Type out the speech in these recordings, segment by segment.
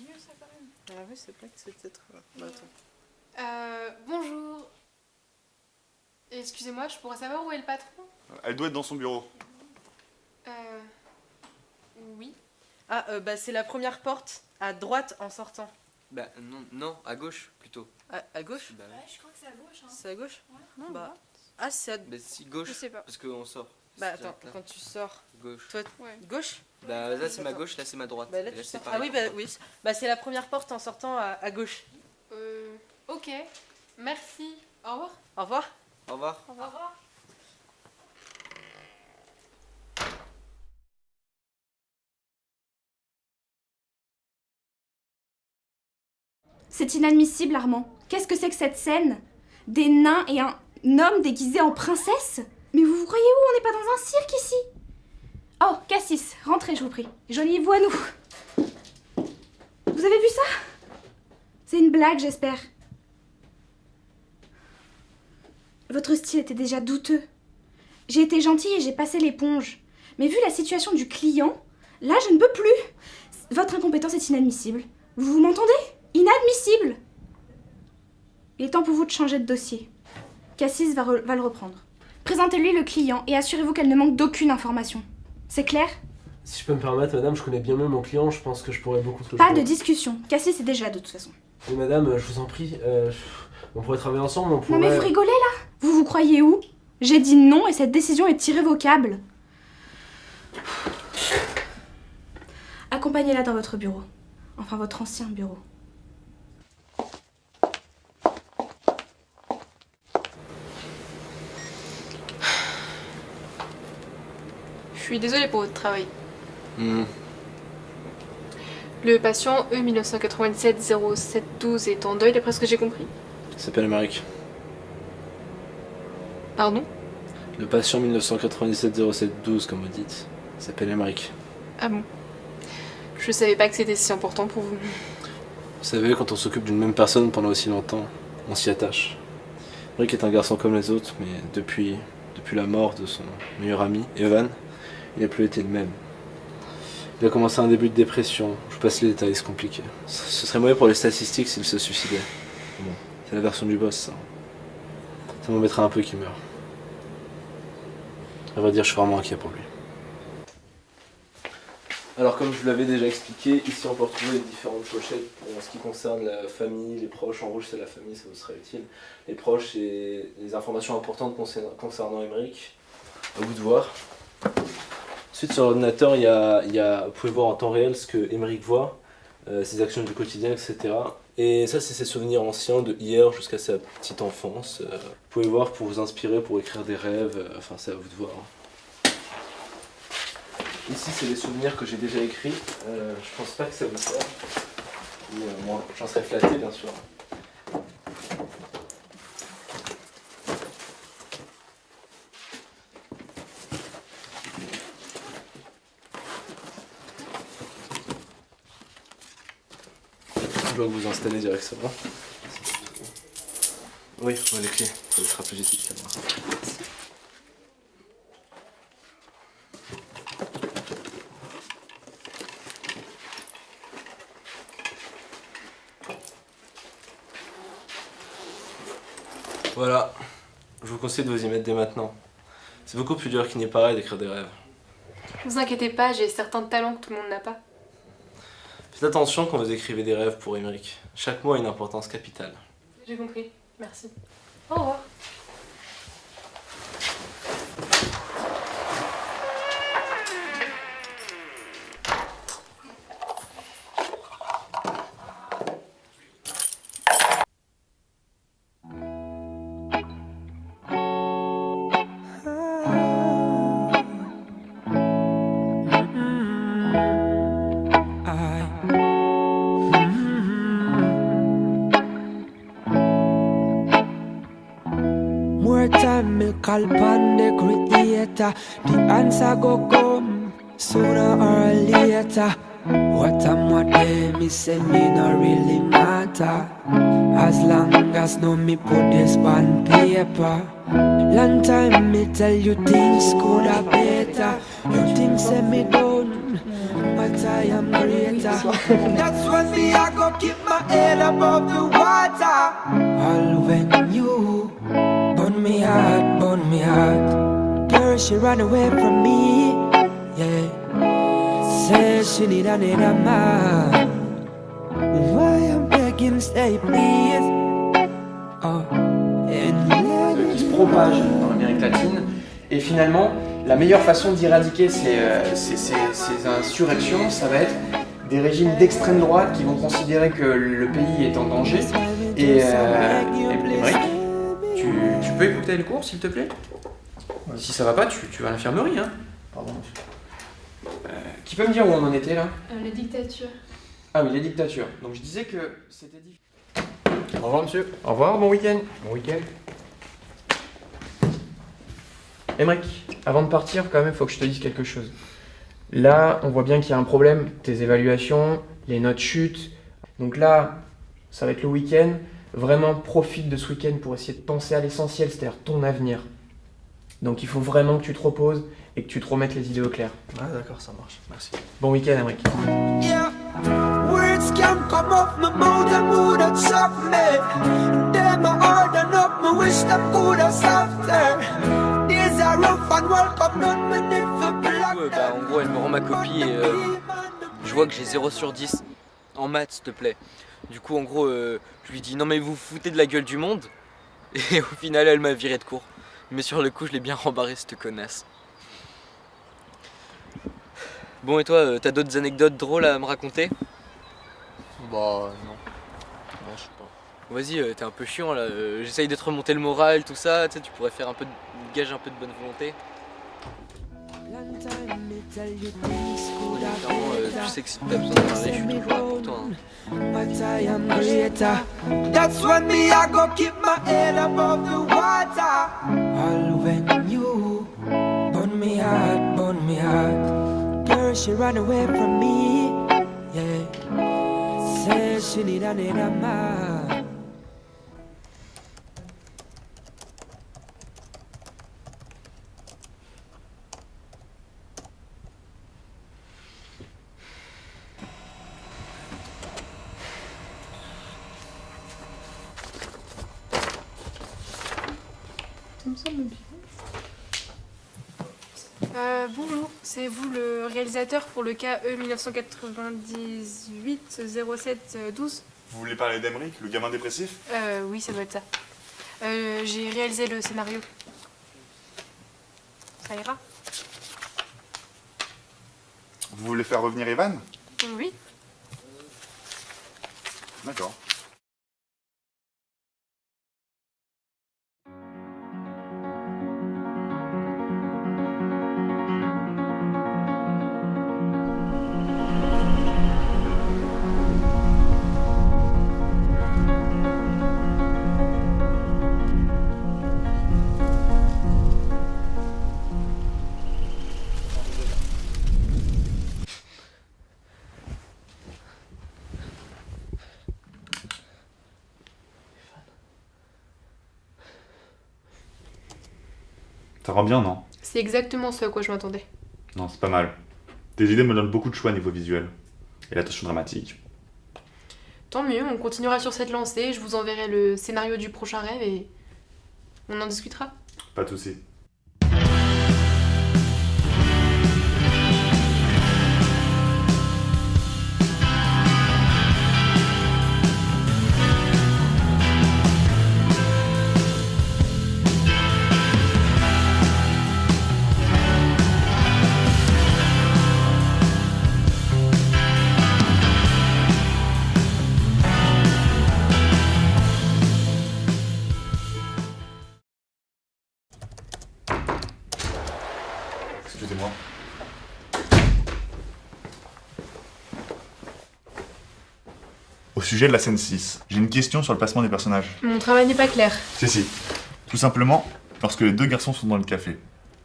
mieux ça quand même. Ah oui, c'est vrai que c'est peut-être... Bah, Bonjour. Excusez-moi, je pourrais savoir où est le patron? Elle doit être dans son bureau. Oui. Ah, bah c'est la première porte, à droite en sortant. Bah non, à gauche plutôt. À gauche? Bah Ouais, je crois que c'est à gauche. Hein. C'est à gauche? Ouais. Non, bah... Ah, c'est à... Bah si, gauche. Je sais pas. Parce qu'on sort. Bah C'est attends, direct là. quand tu sors... Gauche. Toi, Ouais. gauche? Bah là c'est ma gauche, là c'est ma droite. Bah là, Et là tu c'est sors. pareil. Ah oui, bah oui. Bah c'est la première porte en sortant à gauche. Ok. Merci. Au revoir. Au revoir. Au revoir. Au revoir. C'est inadmissible, Armand. Qu'est-ce que c'est que cette scène? Des nains et un homme déguisé en princesse? Mais vous croyez où? On n'est pas dans un cirque ici. Oh, Cassis, rentrez, je vous prie. Joignez-vous à nous. Vous avez vu ça? C'est une blague, j'espère. Votre style était déjà douteux. J'ai été gentille et j'ai passé l'éponge. Mais vu la situation du client, là, je ne peux plus. Votre incompétence est inadmissible. Vous m'entendez? Inadmissible. Il est temps pour vous de changer de dossier. Cassis va le reprendre. Présentez-lui le client et assurez-vous qu'elle ne manque d'aucune information. C'est clair? Si je peux me permettre, madame, je connais bien mieux mon client, je pense que je pourrais beaucoup... Pas de discussion. Cassis est déjà là de toute façon. Mais madame, je vous en prie, on pourrait travailler ensemble, on pourrait... Non mais vous rigolez là? Vous croyez où? J'ai dit non et cette décision est irrévocable. Accompagnez-la dans votre bureau. Enfin, votre ancien bureau. Je suis désolée pour votre travail. Hmm. Le patient E1997-0712 est en deuil d'après ce que j'ai compris. Il s'appelle Émeric. Pardon? Le patient 1997-0712, comme vous dites, il s'appelle Émeric. Ah bon? Je savais pas que c'était si important pour vous. Vous savez, quand on s'occupe d'une même personne pendant aussi longtemps, on s'y attache. Émeric est un garçon comme les autres, mais depuis la mort de son meilleur ami, Evan, il n'a plus été le même. Il a commencé un début de dépression, je vous passe les détails, c'est compliqué. Ce serait mauvais pour les statistiques s'il se suicidait. Bon, c'est la version du boss, ça. Ça m'embêterait un peu qu'il meure. À vrai dire, je suis vraiment inquiet pour lui. Alors comme je vous l'avais déjà expliqué, ici on peut retrouver les différentes pochettes pour ce qui concerne la famille, les proches. En rouge c'est la famille, ça vous serait utile. Les proches et les informations importantes concernant Émeric. À vous de voir. Ensuite sur l'ordinateur, vous pouvez voir en temps réel ce que Émeric voit, ses actions du quotidien, etc. Et ça c'est ses souvenirs anciens de hier jusqu'à sa petite enfance. Vous pouvez voir pour vous inspirer, pour écrire des rêves, enfin c'est à vous de voir. Ici, c'est les souvenirs que j'ai déjà écrits. Je pense pas que ça vous sert. Moi, j'en serais flatté, bien sûr. Je dois vous installer directement. Oui, les clés. Ça sera plus utile qu'à moi. Voilà, je vous conseille de vous y mettre dès maintenant. C'est beaucoup plus dur qu'il n'y paraît d'écrire des rêves. Vous inquiétez pas, j'ai certains talents que tout le monde n'a pas. Faites attention quand vous écrivez des rêves pour Émeric. Chaque mot a une importance capitale. J'ai compris, merci. Au revoir. More time me call upon the creator. The answer go come sooner or later. What I'm what me say me no really matter. As long as no me put this on paper. Long time me tell you things coulda better. You think say me done, but that I am greater. That's when me I go keep my head above the water. All when you burn me hard. Girl, she ran away from me, yeah. Says she need another man. Why I'm begging, stay please. Oh, qui se propage dans l'Amérique latine. Et finalement, la meilleure façon d'éradiquer ces insurrections, ça va être des régimes d'extrême droite qui vont considérer que le pays est en danger. Et Émeric, tu peux écouter le cours, s'il te plaît? Si ça va pas, tu vas à l'infirmerie, hein. Pardon, monsieur. Qui peut me dire où on en était, là? Les dictatures. Ah oui, les dictatures. Donc je disais que c'était difficile. Au revoir, monsieur. Au revoir, bon week-end. Bon week-end. Émeric, avant de partir, quand même, faut que je te dise quelque chose. Là, on voit bien qu'il y a un problème. Tes évaluations, les notes chutent. Donc là, ça va être le week-end. Vraiment, profite de ce week-end pour essayer de penser à l'essentiel, c'est-à-dire ton avenir. Donc il faut vraiment que tu te reposes et que tu te remettes les idées au clair. Ouais, d'accord, ça marche. Merci. Bon week-end, Émeric. yeah. Words can come off my mouth and would have shocked me. Them I harden up, me wish them could have softer. These are rough and welcome, none me need for black. En gros, elle me rend ma copie et je vois que j'ai 0 sur 10 en maths, s'il te plaît. Du coup, en gros, je lui dis non mais vous foutez de la gueule du monde. Et au final, elle m'a viré de cours. Mais sur le coup, je l'ai bien rembarré, cette connasse. Bon, et toi, t'as d'autres anecdotes drôles à me raconter? Bah, non. Non, je sais pas. Vas-y, t'es un peu chiant là. J'essaye de te remonter le moral, tout ça. Tu sais, tu pourrais faire un peu de gage, un peu de bonne volonté. Clairement, tu sais que si t'as besoin de parler, je suis toujours là pour toi. Hein. But I am greater. That's when me I go keep my head above the water. All when you burn me hard. Girl, she ran away from me, yeah. Says she need another man. Bonjour, c'est vous le réalisateur pour le cas E 1998 07 12? Vous voulez parler d'Émeric, le gamin dépressif? Oui, ça doit être ça. J'ai réalisé le scénario. Ça ira? Vous voulez faire revenir Evan? Oui. D'accord. Ça rend bien, non? C'est exactement ce à quoi je m'attendais. Non, c'est pas mal. Tes idées me donnent beaucoup de choix niveau visuel. Et l'attention dramatique. Tant mieux, on continuera sur cette lancée, je vous enverrai le scénario du prochain rêve et on en discutera. Pas de soucis. Excusez-moi. Au sujet de la scène 6, j'ai une question sur le placement des personnages. Mon travail n'est pas clair. Si. Tout simplement, lorsque les deux garçons sont dans le café,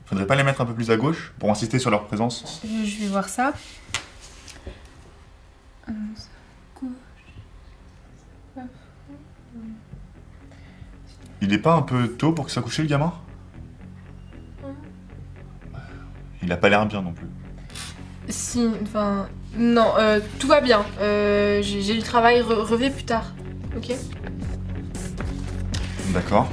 faudrait pas les mettre un peu plus à gauche pour insister sur leur présence? Je vais voir ça. Il est pas un peu tôt pour que ça couche le gamin? Il a pas l'air bien non plus. Si, enfin... Non, tout va bien. J'ai du travail, revenez plus tard. Ok? D'accord.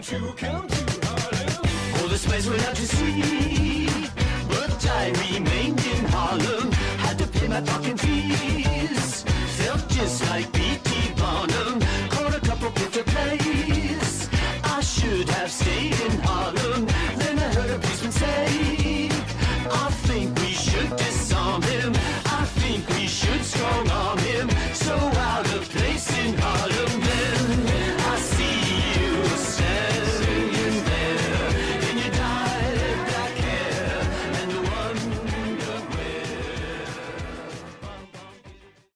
You come to Harlem. All this place went out to sea, but I remained in Harlem. Had to pay my parking fees. Felt just like P.T. Barnum. Caught a couple picture plays. I should have stayed